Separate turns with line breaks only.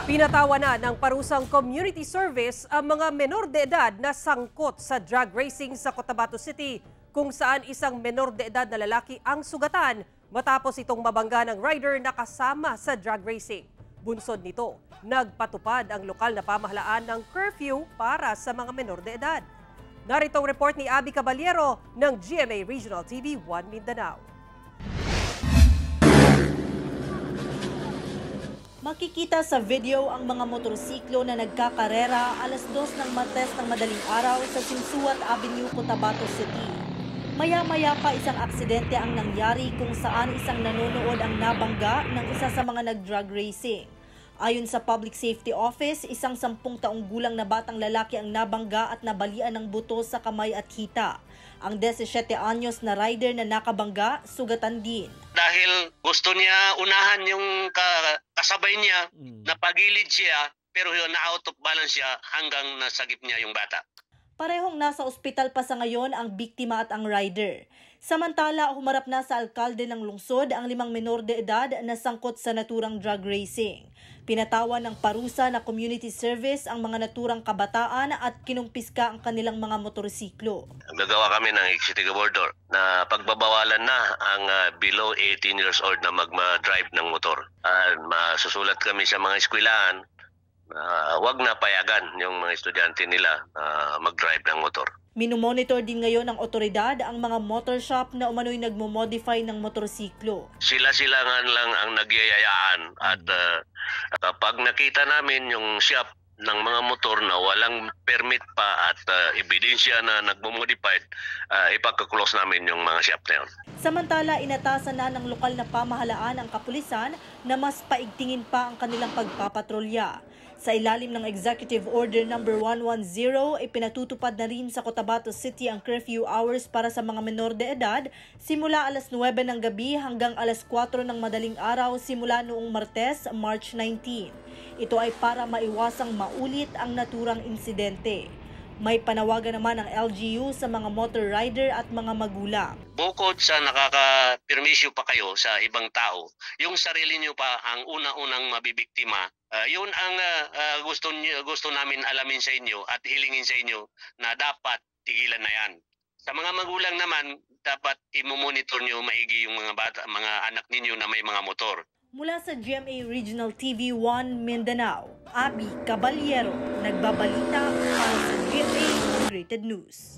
Pinatawa na ng parusang community service ang mga menor de edad na sangkot sa drag racing sa Cotabato City, kung saan isang menor de edad na lalaki ang sugatan matapos itong mabangga ng rider na kasama sa drag racing. Bunsod nito, nagpatupad ang lokal na pamahalaan ng curfew para sa mga menor de edad. Narito ang report ni Abby Caballero ng GMA Regional TV 1 Mindanao.
Makikita sa video ang mga motorsiklo na nagkakarera alas 2 ng Martes ng madaling araw sa Sinsuat Avenue, Cotabato City. Maya-maya pa isang aksidente ang nangyari kung saan isang nanonood ang nabangga ng isa sa mga nag-drag racing. Ayon sa Public Safety Office, isang 10 taong gulang na batang lalaki ang nabangga at nabalian ng buto sa kamay at hita. Ang 17 anyos na rider na nakabangga, sugatan din.
Dahil gusto niya unahan yung kasabay niya, napagilid siya, pero na-out of balance siya hanggang nasagip niya yung bata.
Parehong nasa ospital pa sa ngayon ang biktima at ang rider. Samantala, humarap na sa alkalde ng lungsod ang 5 menor de edad na sangkot sa naturang drag racing. Pinatawan ng parusa na community service ang mga naturang kabataan at kinumpiska ang kanilang mga motorsiklo.
Gagawa kami ng executive order na pagbabawalan na ang below 18 years old na mag-drive ng motor. Masusulat kami sa mga eskwelahan na wag na payagan yung mga estudyante nila mag-drive ng motor.
Minumonitor din ngayon ng otoridad ang mga motor shop na umano'y nagmo-modify ng motorsiklo.
Sila nga lang ang nagyayayaan at kapag nakita namin yung shop ng mga motor na walang permit pa at ebidensya na nagmo-modified, ipagka-close namin yung mga shop na yun.
Samantala, inatasan na ng lokal na pamahalaan ang kapulisan na mas paigtingin pa ang kanilang pagpapatrolya. Sa ilalim ng Executive Order No. 110, ipinatutupad na rin sa Cotabato City ang curfew hours para sa mga menor de edad simula alas 9 ng gabi hanggang alas 4 ng madaling araw simula noong Martes, March 19. Ito ay para maiwasang maulit ang naturang insidente. May panawagan naman ang LGU sa mga motor rider at mga magulang.
Bukod sa nakaka-permisyo pa kayo sa ibang tao, yung sarili nyo pa ang una-unang mabibiktima. Yun ang gusto namin alamin sa inyo at hilingin sa inyo na dapat tigilan na yan. Sa mga magulang naman, dapat i-monitor nyo maigi yung mga bata, mga anak ninyo na may mga motor.
Mula sa GMA Regional TV 1 Mindanao, Abby Caballero, nagbabalita para sa GMA Integrated News.